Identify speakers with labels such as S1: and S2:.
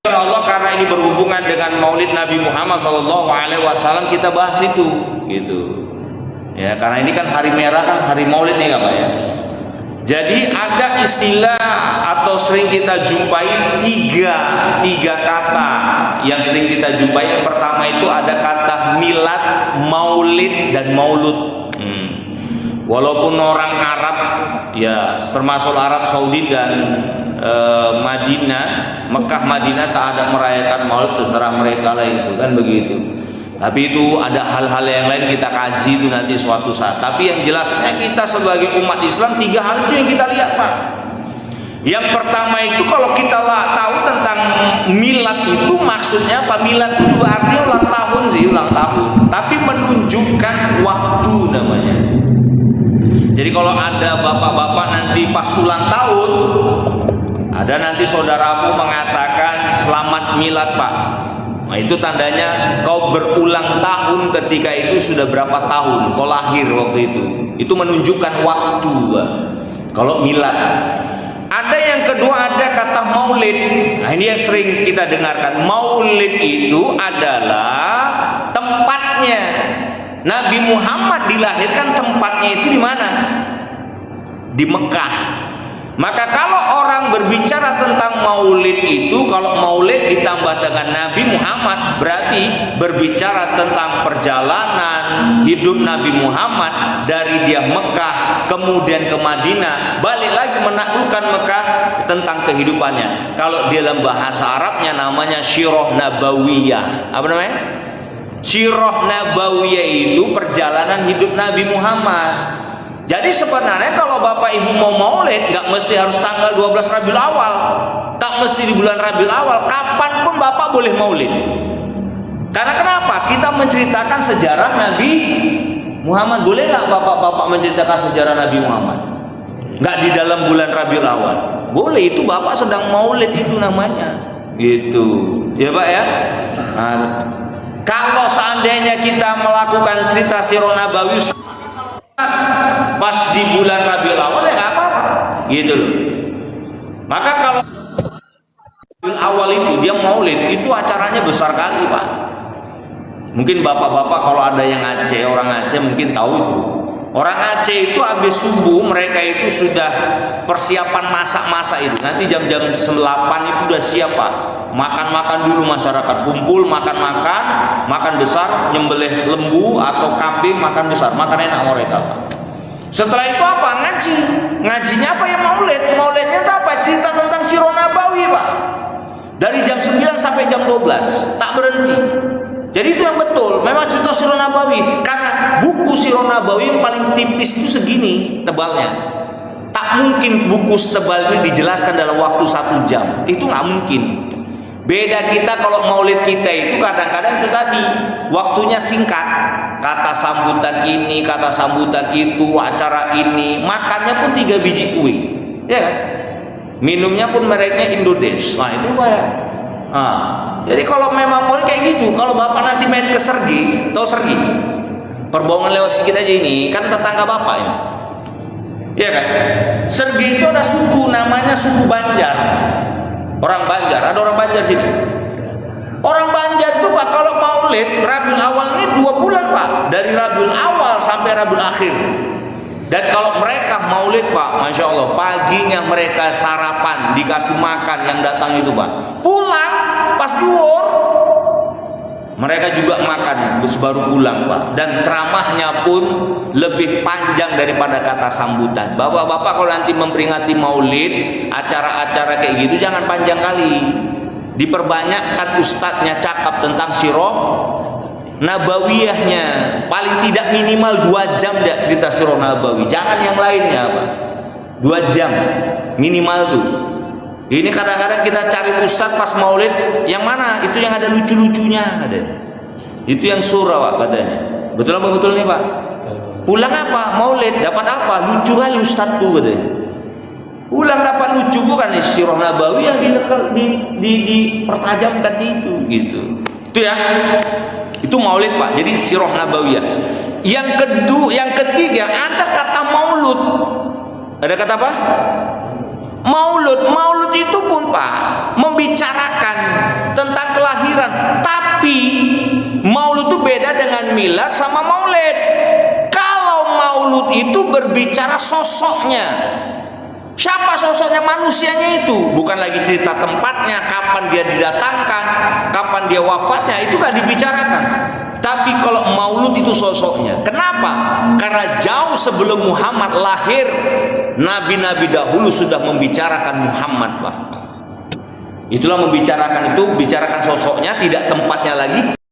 S1: Allah, karena ini berhubungan dengan Maulid Nabi Muhammad SAW, kita bahas itu, gitu. Ya, karena ini kan hari merah, kan hari Maulid nih, Pak ya. Jadi ada istilah atau sering kita jumpai tiga kata yang sering kita jumpai. Yang pertama itu ada kata milad, maulid, dan maulud. Walaupun orang Arab, ya termasuk Arab Saudi dan Madinah, Mekah Madinah tak ada merayakan maulid, terserah mereka lah itu, kan begitu. Tapi itu ada hal-hal yang lain kita kaji itu nanti suatu saat. Tapi yang jelasnya kita sebagai umat Islam 3 hal itu yang kita lihat, Pak. Yang pertama itu kalau kita tahu tentang milad itu maksudnya apa? Milad itu artinya ulang tahun sih, ulang tahun. Tapi menunjukkan waktu namanya. Jadi kalau ada bapak-bapak nanti pas ulang tahun, ada nanti saudaramu mengatakan selamat milad, Pak. Nah, itu tandanya kau berulang tahun ketika itu sudah berapa tahun kau lahir waktu itu. Itu menunjukkan waktu, Pak. Kalau milad. Ada yang kedua, ada kata maulid. Nah, ini yang sering kita dengarkan. Maulid itu adalah tempatnya. Nabi Muhammad dilahirkan tempatnya itu di mana? Di Mekah. Maka kalau orang berbicara tentang maulid itu, kalau maulid ditambah dengan Nabi Muhammad, berarti berbicara tentang perjalanan hidup Nabi Muhammad dari dia Mekah kemudian ke Madinah, balik lagi menaklukkan Mekah, tentang kehidupannya. Kalau dalam bahasa Arabnya namanya Syirah Nabawiyah. Apa namanya? Syirah Nabawiyah itu perjalanan hidup Nabi Muhammad. Jadi sebenarnya kalau Bapak Ibu mau maulid, nggak mesti harus tanggal 12 Rabiul Awal, tak mesti di bulan Rabiul Awal, kapanpun Bapak boleh maulid. Karena kenapa? Kita menceritakan sejarah Nabi Muhammad. Boleh nggak Bapak-bapak menceritakan sejarah Nabi Muhammad? Nggak di dalam bulan Rabiul Awal. Boleh, itu Bapak sedang maulid itu namanya. Gitu. Ya Pak ya? Nah, kalau seandainya kita melakukan cerita Sirah Nabawi pas di bulan Rabiul Awal, ya nggak apa-apa, gitu loh. Maka kalau Rabiul Awal itu dia maulid, itu acaranya besar kali, Pak. Mungkin bapak-bapak kalau ada yang Aceh, orang Aceh mungkin tahu itu. Orang Aceh itu habis subuh mereka itu sudah persiapan masak-masak itu. Nanti jam-jam 8 itu udah siap, Pak. Makan-makan dulu masyarakat, kumpul makan-makan, makan besar, nyembelih lembu atau kambing, makan besar, makan enak mereka, Pak. Setelah itu apa? Ngaji. Ngajinya apa ya? Maulid. Maulidnya itu apa? Cerita tentang Sirah Nabawi, Pak. Dari jam 9 sampai jam 12, tak berhenti. Jadi itu yang betul. Memang cerita Sirah Nabawi, karena buku Sirah Nabawi yang paling tipis itu segini tebalnya. Tak mungkin buku setebal ini dijelaskan dalam waktu 1 jam. Itu nggak mungkin. Beda kita kalau maulid kita itu kadang-kadang itu tadi waktunya singkat. Kata sambutan ini, kata sambutan itu, acara ini, makannya pun 3 biji kue, ya kan? Minumnya pun mereknya Indodes. Nah itu Pak ya. Nah, jadi kalau memang maulid kayak gitu, kalau Bapak nanti main ke Sergi, tahu Sergi? Perbohongan lewat sedikit aja ini, kan tetangga Bapak ini. Ya kan? Sergi itu ada suku namanya suku Banjar. Orang Banjar, ada orang Banjar sini. Orang Banjar itu Pak, kalau maulid Rabiul Awal ini 2 bulan Pak, dari Rabiul Awal sampai Rabiul Akhir. Dan kalau mereka maulid Pak, Masya Allah, paginya mereka sarapan, dikasih makan yang datang itu Pak. Pulang pas duhur, mereka juga makan, terus baru pulang Pak. Dan ceramahnya pun lebih panjang daripada kata sambutan. Bapak-bapak kalau nanti memperingati maulid, acara-acara kayak gitu jangan panjang kali. Diperbanyakkan ustadznya cakap tentang Sirah Nabawiyahnya. Paling tidak minimal 2 jam dia cerita Sirah Nabawi. Jangan yang lainnya Pak. 2 jam minimal tuh. Ini kadang-kadang kita cari ustadz pas maulid, yang mana? Itu yang ada lucu-lucunya ada. Itu yang surah Pak katanya. Betul apa betul nih Pak? Pulang apa? Maulid dapat apa? Lucu kali ustadz tuh katanya. Pulang dapat lucu, bukan Sirah Nabawi yang dipertajamkan itu, gitu. Itu ya. Itu maulid Pak. Jadi Sirah Nabawiyah. Yang kedua, yang ketiga ada kata maulud. Ada kata apa? Maulud. Maulud itu pun Pak membicarakan milad sama maulid. Kalau maulud itu berbicara sosoknya. Siapa sosoknya? Manusianya itu. Bukan lagi cerita tempatnya, kapan dia didatangkan, kapan dia wafatnya, itu gak dibicarakan. Tapi kalau maulud itu sosoknya. Kenapa? Karena jauh sebelum Muhammad lahir, nabi-nabi dahulu sudah membicarakan Muhammad, Pak. Itulah membicarakan itu, bicarakan sosoknya, tidak tempatnya lagi.